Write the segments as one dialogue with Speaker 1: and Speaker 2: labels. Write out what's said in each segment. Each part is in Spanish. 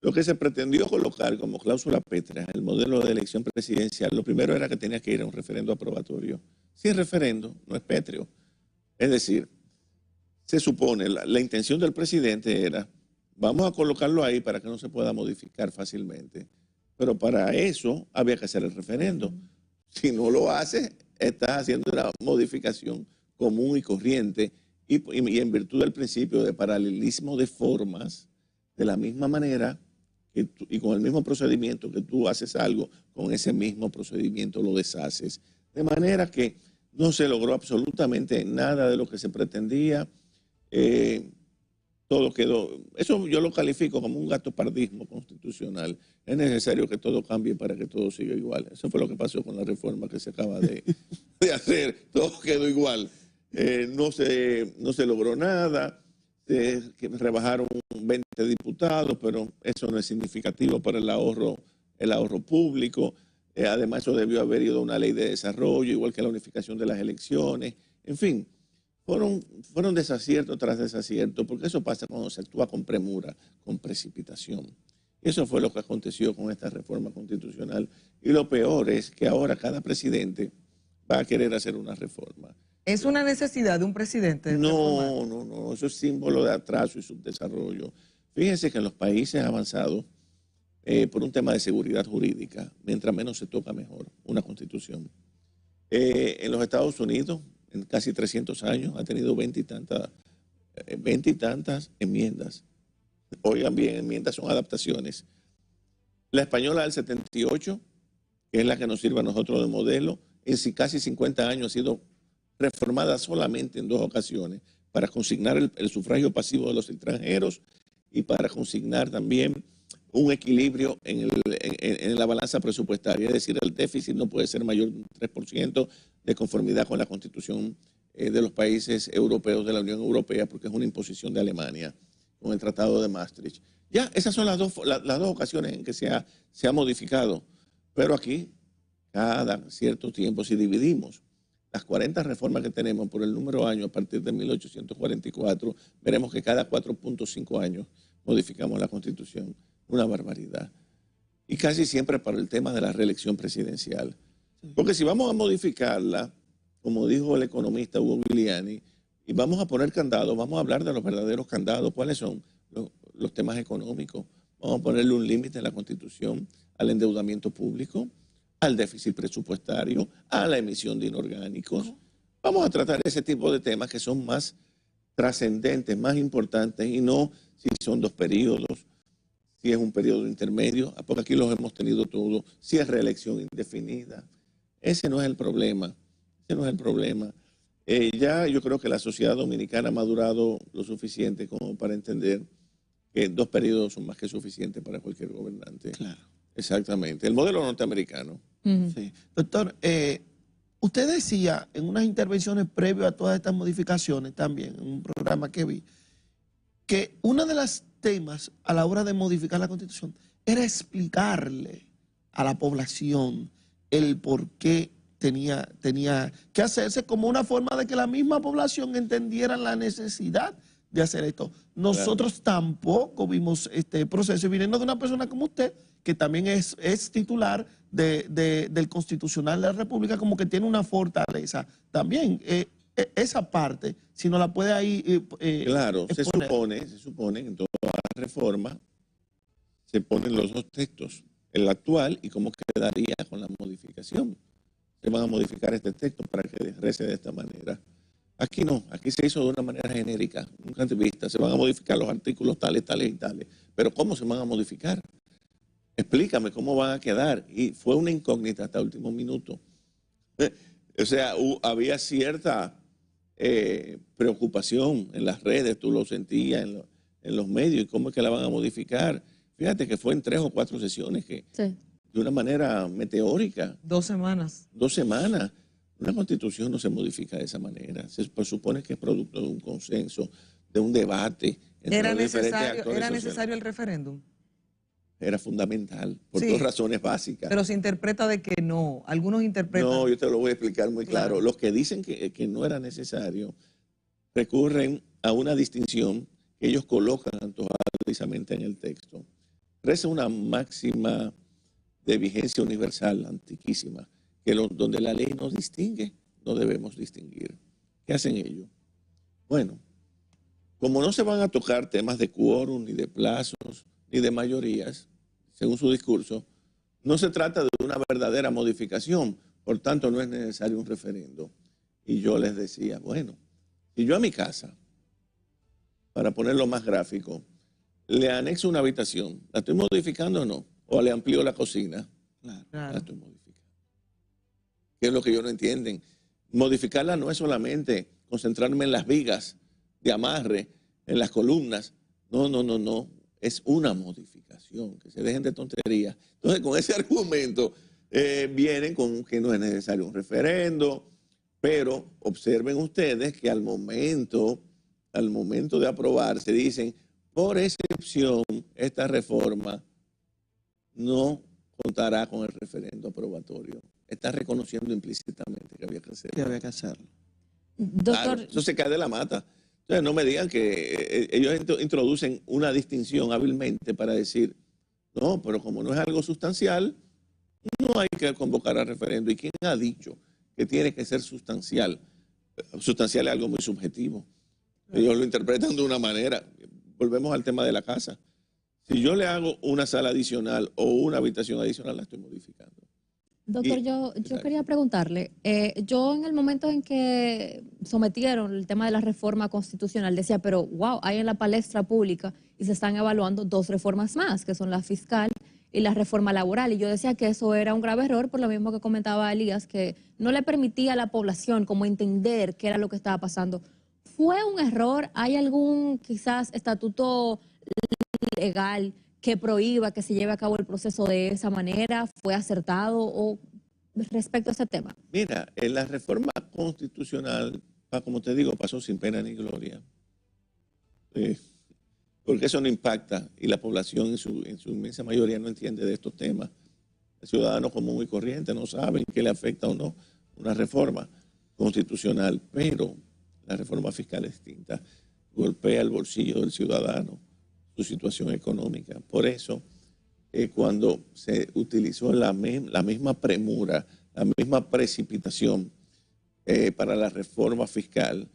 Speaker 1: Lo que se pretendió colocar como cláusula pétrea el modelo de elección presidencial, lo primero era que tenía que ir a un referendo aprobatorio. Sin referendo, no es pétreo. Es decir, se supone, la intención del presidente era, vamos a colocarlo ahí para que no se pueda modificar fácilmente. Pero para eso había que hacer el referendo. Si no lo hace, estás haciendo una modificación común y corriente y en virtud del principio de paralelismo de formas, de la misma manera y con el mismo procedimiento que tú haces algo, con ese mismo procedimiento lo deshaces. De manera que no se logró absolutamente nada de lo que se pretendía. Todo quedó, eso yo lo califico como un gatopardismo constitucional. Es necesario que todo cambie para que todo siga igual. Eso fue lo que pasó con la reforma que se acaba de hacer. Todo quedó igual. No se logró nada. Rebajaron 20 diputados, pero eso no es significativo para el ahorro público. Además, eso debió haber ido a una ley de desarrollo, igual que la unificación de las elecciones. En fin, fueron desacierto tras desacierto, porque eso pasa cuando se actúa con premura, con precipitación. Eso fue lo que aconteció con esta reforma constitucional. Y lo peor es que ahora cada presidente va a querer hacer una reforma.
Speaker 2: ¿Es una necesidad de un presidente?
Speaker 1: No, eso es símbolo de atraso y subdesarrollo. Fíjense que en los países avanzados, por un tema de seguridad jurídica, mientras menos se toca mejor una constitución. En los Estados Unidos, en casi 300 años, ha tenido 20 y tantas enmiendas. Oigan bien, enmiendas son adaptaciones. La española del 78, que es la que nos sirve a nosotros de modelo, en casi 50 años ha sido reformada solamente en 2 ocasiones, para consignar el sufragio pasivo de los extranjeros y para consignar también un equilibrio en la balanza presupuestaria. Es decir, el déficit no puede ser mayor de un 3% de conformidad con la Constitución de los países europeos de la Unión Europea, porque es una imposición de Alemania con el Tratado de Maastricht. Ya, esas son las dos ocasiones en que se ha modificado. Pero aquí, cada cierto tiempo, si dividimos las 40 reformas que tenemos por el número de años a partir de 1844, veremos que cada 4.5 años modificamos la Constitución. Una barbaridad. Y casi siempre para el tema de la reelección presidencial. Porque si vamos a modificarla, como dijo el economista Hugo Giuliani, y vamos a poner candados, vamos a hablar de los verdaderos candados. ¿Cuáles son? Los temas económicos. Vamos a ponerle un límite en la Constitución al endeudamiento público, al déficit presupuestario, a la emisión de inorgánicos. Vamos a tratar ese tipo de temas que son más trascendentes, más importantes, y no si son 2 periodos, si es un periodo intermedio, porque aquí los hemos tenido todos, si es reelección indefinida. Ese no es el problema. Ya yo creo que la sociedad dominicana ha madurado lo suficiente como para entender que 2 periodos son más que suficientes para cualquier gobernante.
Speaker 3: Claro.
Speaker 1: Exactamente. El modelo norteamericano.
Speaker 3: Sí. Doctor, usted decía en unas intervenciones previas a todas estas modificaciones también, en un programa que vi, que uno de los temas a la hora de modificar la Constitución era explicarle a la población el por qué tenía que hacerse, como una forma de que la misma población entendiera la necesidad de hacer esto. Nosotros tampoco vimos este proceso, viniendo de una persona como usted, que también es titular del Constitucional de la República, como que tiene una fortaleza. También esa parte, si no la puede ahí
Speaker 1: claro, se
Speaker 3: exponer.
Speaker 1: supone que en toda reforma se ponen los 2 textos, el actual y cómo quedaría con la modificación. Se van a modificar este texto para que rece de esta manera. Aquí no, aquí se hizo de una manera genérica, nunca antes vista. Se van a modificar los artículos tales y tales. Pero ¿cómo se van a modificar? Explícame cómo van a quedar. Y fue una incógnita hasta el último minuto. O sea, había cierta preocupación en las redes, tú lo sentías en los medios, y cómo es que la van a modificar. Fíjate que fue en 3 o 4 sesiones que,
Speaker 4: Sí.
Speaker 1: de una manera meteórica.
Speaker 2: 2 semanas.
Speaker 1: 2 semanas. Una constitución no se modifica de esa manera. Se presupone que es producto de un consenso, de un debate entre
Speaker 2: ¿Era
Speaker 1: los diferentes actores
Speaker 2: necesario
Speaker 1: sociales.
Speaker 2: el referéndum?
Speaker 1: Era fundamental, por
Speaker 2: Sí.
Speaker 1: 2 razones básicas.
Speaker 2: Pero se interpreta de que no. Algunos interpretan.
Speaker 1: No, yo te lo voy a explicar muy claro.
Speaker 2: Claro.
Speaker 1: Los que dicen que no era necesario recurren a una distinción que ellos colocan antojadizamente en el texto. Esa es una máxima de vigencia universal, antiquísima, que donde la ley nos distingue, no debemos distinguir. ¿Qué hacen ellos? Bueno, como no se van a tocar temas de quórum, ni de plazos, ni de mayorías, según su discurso, no se trata de una verdadera modificación, por tanto no es necesario un referendo. Y yo les decía, bueno, si yo a mi casa, para ponerlo más gráfico, le anexo una habitación, ¿la estoy modificando o no? ¿O le amplío la cocina? Claro, la estoy modificando. ¿Qué es lo que ellos no entienden? Modificarla no es solamente concentrarme en las vigas de amarre, en las columnas. No. Es una modificación, que se dejen de tonterías. Entonces, con ese argumento, vienen con que no es necesario un referendo, pero observen ustedes que al momento de aprobarse, dicen, por excepción, esta reforma no contará con el referendo aprobatorio. Está reconociendo implícitamente que había que hacerlo.
Speaker 3: Que había que hacerlo.
Speaker 4: Doctor,
Speaker 1: Claro, eso se cae de la mata. Entonces, no me digan que ellos introducen una distinción hábilmente para decir, no, pero como no es algo sustancial, no hay que convocar al referendo. ¿Y quién ha dicho que tiene que ser sustancial? Sustancial es algo muy subjetivo. Ellos lo interpretan de una manera. Volvemos al tema de la casa. Si yo le hago una sala adicional o una habitación adicional, la estoy modificando.
Speaker 4: doctor, yo quería preguntarle, yo en el momento en que sometieron el tema de la reforma constitucional decía, pero wow, hay en la palestra pública y se están evaluando 2 reformas más, que son la fiscal y la reforma laboral. Y yo decía que eso era un grave error, por lo mismo que comentaba Elías, que no le permitía a la población como entender qué era lo que estaba pasando. ¿Fue un error? ¿Hay algún quizás estatuto legal que prohíba que se lleve a cabo el proceso de esa manera? ¿Fue acertado o respecto a ese tema?
Speaker 1: Mira, en la reforma constitucional, como te digo, pasó sin pena ni gloria. Porque eso no impacta y la población en su inmensa mayoría no entiende de estos temas. El ciudadano común y corriente no saben qué le afecta o no una reforma constitucional, pero la reforma fiscal es distinta. Golpea el bolsillo del ciudadano, su situación económica. Por eso, cuando se utilizó la misma premura, la misma precipitación para la reforma fiscal,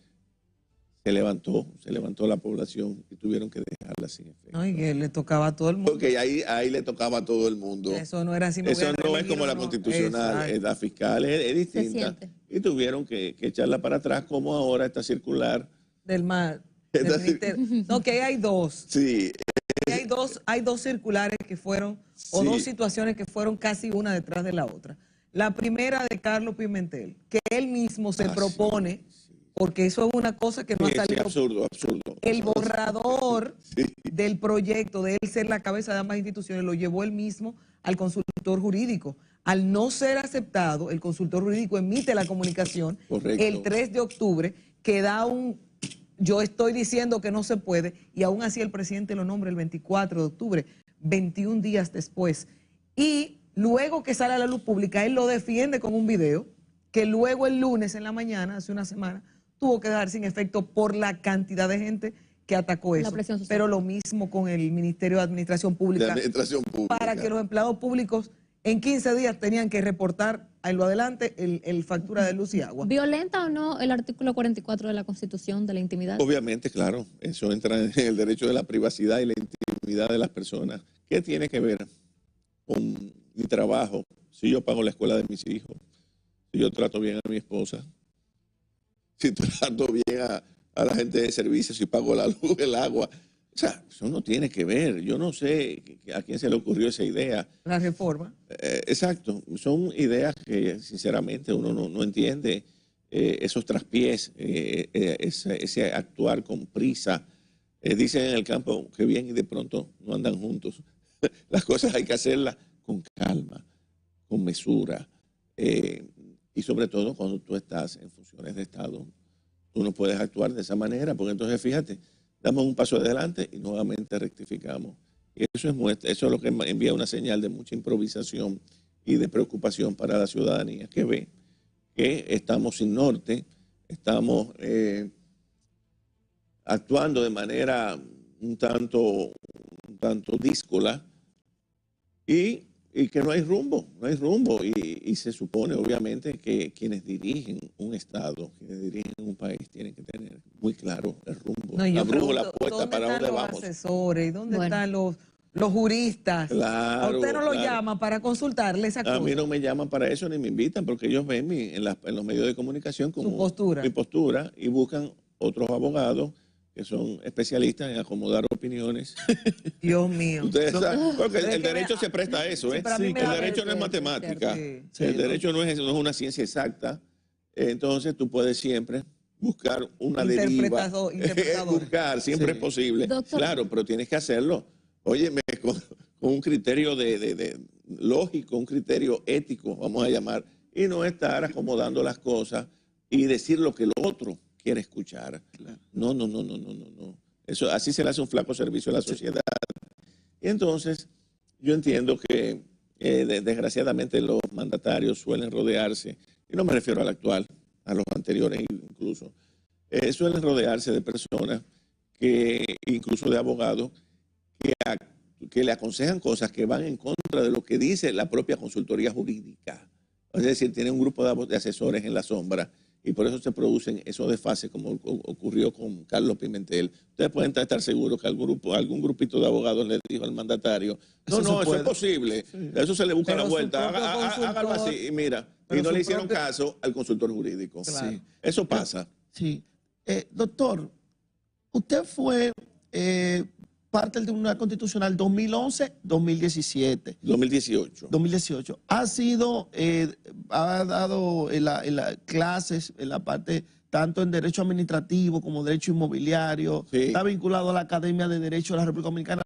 Speaker 1: se levantó la población y tuvieron que dejarla sin efecto.
Speaker 2: No, y que le tocaba a todo el mundo.
Speaker 1: Porque ahí le tocaba a todo el mundo.
Speaker 2: Eso no era así.
Speaker 1: Eso no es como la constitucional, la fiscal es distinta. Y tuvieron que echarla para atrás, como ahora está circular.
Speaker 2: Del ministerio. No, que hay 2.
Speaker 1: Sí.
Speaker 2: Hay dos circulares que fueron, o
Speaker 1: Sí.
Speaker 2: 2 situaciones que fueron casi una detrás de la otra. La primera de Carlos Pimentel, que él mismo se propone, porque eso es una cosa que no ha salido.
Speaker 1: Absurdo.
Speaker 2: El borrador del proyecto de él ser la cabeza de ambas instituciones lo llevó él mismo al consultor jurídico. Al no ser aceptado, el consultor jurídico emite la comunicación.
Speaker 1: Correcto.
Speaker 2: El 3 de octubre, que da yo estoy diciendo que no se puede, y aún así el presidente lo nombra el 24 de octubre, 21 días después. Y luego que sale a la luz pública, él lo defiende con un video, que luego el lunes en la mañana, hace una semana, tuvo que dejar sin efecto por la cantidad de gente que atacó eso. Pero lo mismo con el Ministerio de Administración Pública. Para que los empleados públicos en 15 días tenían que reportar en lo adelante el factura de luz y agua.
Speaker 4: ¿Violenta o no el artículo 44 de la Constitución de la intimidad?
Speaker 1: Obviamente, claro. Eso entra en el derecho de la privacidad y la intimidad de las personas. ¿Qué tiene que ver con mi trabajo? Si yo pago la escuela de mis hijos, si yo trato bien a mi esposa, si trato bien a la gente de servicios, si pago la luz, el agua. O sea, eso no tiene que ver. Yo no sé a quién se le ocurrió esa idea.
Speaker 2: La reforma.
Speaker 1: Exacto. Son ideas que sinceramente uno no entiende. Esos traspiés, ese actuar con prisa. Dicen en el campo que bien y de pronto no andan juntos. Las cosas hay que hacerlas con calma, con mesura. Y sobre todo cuando tú estás en funciones de Estado, tú no puedes actuar de esa manera, porque entonces fíjate, damos un paso adelante y nuevamente rectificamos. Y eso es lo que envía una señal de mucha improvisación y de preocupación para la ciudadanía, que ve que estamos sin norte, estamos actuando de manera un tanto díscola, y que no hay rumbo, y se supone obviamente que quienes dirigen un Estado, quienes dirigen un país tienen que tener muy claro el rumbo,
Speaker 2: No, y
Speaker 1: la
Speaker 2: yo
Speaker 1: brújula
Speaker 2: pregunto,
Speaker 1: puesta
Speaker 2: ¿dónde
Speaker 1: para
Speaker 2: están
Speaker 1: dónde
Speaker 2: los
Speaker 1: vamos.
Speaker 2: asesores? ¿Dónde
Speaker 4: Bueno.
Speaker 2: están los juristas?
Speaker 1: Claro,
Speaker 2: ¿A usted no lo
Speaker 1: claro.
Speaker 2: llama para consultarle esa cosa?
Speaker 1: A mí no me llaman para eso ni me invitan porque ellos ven en los medios de comunicación como
Speaker 2: Su postura.
Speaker 1: mi postura y buscan otros abogados que son especialistas en acomodar opiniones.
Speaker 2: Dios mío.
Speaker 1: Ustedes saben, porque
Speaker 2: Pero es
Speaker 1: el
Speaker 2: que
Speaker 1: derecho
Speaker 2: me-
Speaker 1: se presta a eso,
Speaker 2: sí,
Speaker 1: ¿eh?
Speaker 2: pero a mí me
Speaker 1: El
Speaker 2: da
Speaker 1: derecho no es
Speaker 2: vergüenza,
Speaker 1: matemática,
Speaker 2: sí.
Speaker 1: el derecho no es una ciencia exacta, entonces tú puedes siempre buscar una deriva,
Speaker 2: Interpretador.
Speaker 1: buscar, siempre es posible,
Speaker 4: Doctor.
Speaker 1: claro, pero tienes que hacerlo, óyeme, con un criterio de lógico, un criterio ético, vamos a llamar, y no estar acomodando las cosas y decir lo que el otro quiere escuchar. No. Eso, así se le hace un flaco servicio a la sociedad. Y entonces, yo entiendo que desgraciadamente los mandatarios suelen rodearse, y no me refiero al actual, a los anteriores incluso, suelen rodearse de personas incluso de abogados, que le aconsejan cosas que van en contra de lo que dice la propia consultoría jurídica. Es decir, tienen un grupo de asesores en la sombra y por eso se producen esos desfases como ocurrió con Carlos Pimentel. Ustedes pueden estar seguros que algún grupito de abogados le dijo al mandatario, eso es posible, eso se le busca
Speaker 2: Pero
Speaker 1: la
Speaker 2: su
Speaker 1: vuelta,
Speaker 2: propio
Speaker 1: hágalo así, y mira,
Speaker 2: pero
Speaker 1: y no
Speaker 2: su
Speaker 1: le hicieron
Speaker 2: propio-
Speaker 1: caso al consultor jurídico.
Speaker 2: Claro.
Speaker 1: Sí. Eso pasa.
Speaker 3: Sí. Doctor, usted fue parte del Tribunal Constitucional 2011-2017.
Speaker 1: 2018.
Speaker 3: 2018. Ha dado en las clases en la parte tanto en derecho administrativo como derecho inmobiliario.
Speaker 1: Sí.
Speaker 3: Está vinculado a la Academia de Derecho de la República Dominicana.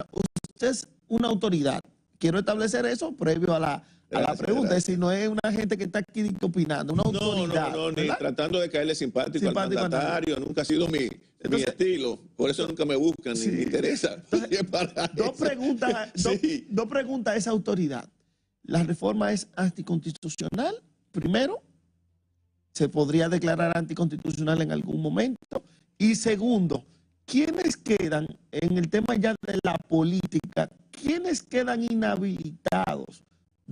Speaker 3: Usted es una autoridad. Quiero establecer eso previo a la
Speaker 1: Gracias,
Speaker 3: pregunta.
Speaker 1: gracias.
Speaker 3: Es decir, no es una gente que está aquí opinando, una autoridad.
Speaker 1: No, ni
Speaker 3: ¿verdad?
Speaker 1: tratando de caerle simpático al
Speaker 3: Simpático a nadie.
Speaker 1: mandatario, nunca ha sido mi estilo. Por eso nunca me buscan, ni me interesa.
Speaker 3: Dos preguntas,
Speaker 1: Sí.
Speaker 3: dos preguntas a esa autoridad. ¿La reforma es anticonstitucional? Primero, ¿se podría declarar anticonstitucional en algún momento? Y segundo, ¿quiénes quedan en el tema ya de la política? ¿Quiénes quedan inhabilitados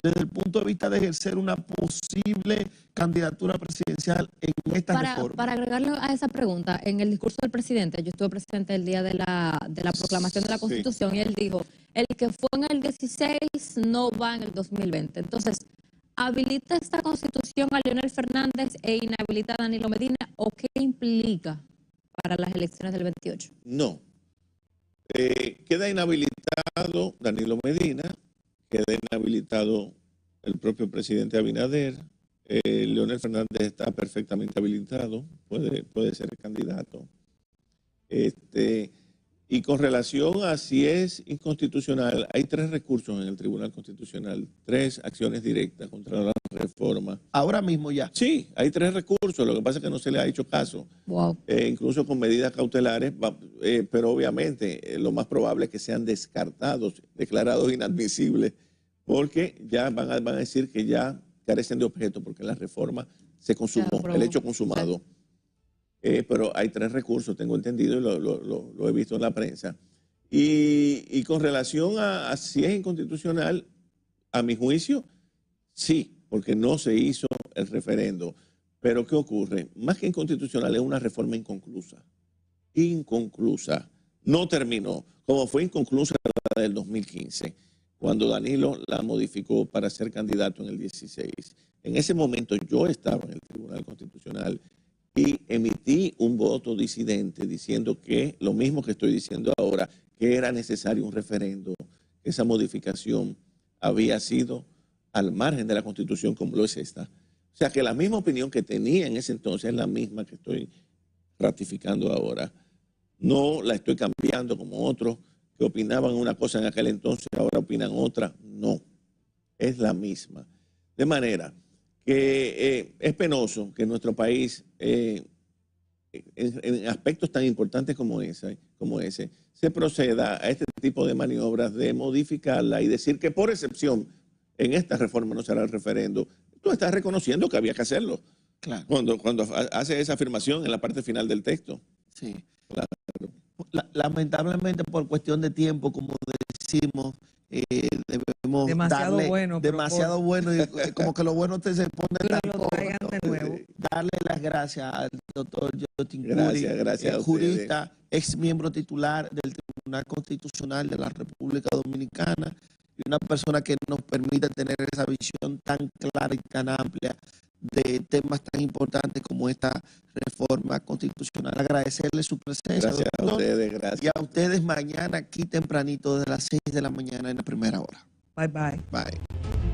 Speaker 3: desde el punto de vista de ejercer una posible candidatura presidencial en esta reforma?
Speaker 4: Para agregarle a esa pregunta, en el discurso del presidente, yo estuve presente el día de la proclamación de la Constitución y él dijo, el que fue en el 16 no va en el 2020. Entonces, ¿habilita esta Constitución a Leonel Fernández e inhabilita a Danilo Medina o qué implica para las elecciones del 28?
Speaker 1: No. Queda inhabilitado Danilo Medina, queda inhabilitado el propio presidente Abinader. Leonel Fernández está perfectamente habilitado, puede ser candidato. Y con relación a si es inconstitucional, hay 3 recursos en el Tribunal Constitucional, 3 acciones directas contra la reforma.
Speaker 3: Ahora mismo ya.
Speaker 1: Sí, hay 3 recursos, lo que pasa es que no se le ha hecho caso.
Speaker 4: Wow.
Speaker 1: Incluso con medidas cautelares, pero obviamente lo más probable es que sean descartados, declarados inadmisibles, porque ya van a decir que ya carecen de objeto, porque la reforma se consumó, el hecho consumado.
Speaker 4: Sí.
Speaker 1: Pero hay 3 recursos, tengo entendido, y lo he visto en la prensa. Y con relación a si es inconstitucional, a mi juicio, sí, porque no se hizo el referendo. Pero ¿qué ocurre? Más que inconstitucional, es una reforma inconclusa. Inconclusa. No terminó, como fue inconclusa la del 2015, cuando Danilo la modificó para ser candidato en el 16. En ese momento yo estaba en el Tribunal Constitucional y emití un voto disidente diciendo que lo mismo que estoy diciendo ahora, que era necesario un referendo, que esa modificación había sido al margen de la Constitución como lo es esta. O sea que la misma opinión que tenía en ese entonces es la misma que estoy ratificando ahora. No la estoy cambiando como otros que opinaban una cosa en aquel entonces, ahora opinan otra. No, es la misma. De manera que es penoso que en nuestro país, en aspectos tan importantes como ese, se proceda a este tipo de maniobras de modificarla y decir que por excepción en esta reforma no será el referendo. Tú estás reconociendo que había que hacerlo.
Speaker 3: Claro.
Speaker 1: Cuando hace esa afirmación en la parte final del texto.
Speaker 3: Sí.
Speaker 1: Claro.
Speaker 3: Lamentablemente por cuestión de tiempo, como decimos, debemos queremos
Speaker 2: Demasiado
Speaker 3: darle
Speaker 2: bueno, pero
Speaker 3: demasiado bueno y como que lo bueno te se pone
Speaker 2: Que
Speaker 3: tan
Speaker 2: lo traigan de
Speaker 3: corto.
Speaker 2: nuevo.
Speaker 3: Darle las gracias al doctor Justin
Speaker 1: Gracias,
Speaker 3: Curi,
Speaker 1: gracias a ustedes.
Speaker 3: jurista, ex miembro titular del Tribunal Constitucional de la República Dominicana y una persona que nos permite tener esa visión tan clara y tan amplia de temas tan importantes como esta reforma constitucional. Agradecerle su presencia,
Speaker 1: Gracias a
Speaker 3: doctor,
Speaker 1: ustedes,
Speaker 3: y
Speaker 1: gracias.
Speaker 3: a ustedes mañana aquí tempranito desde las 6 de la mañana en la primera hora.
Speaker 2: Bye bye.
Speaker 3: Bye.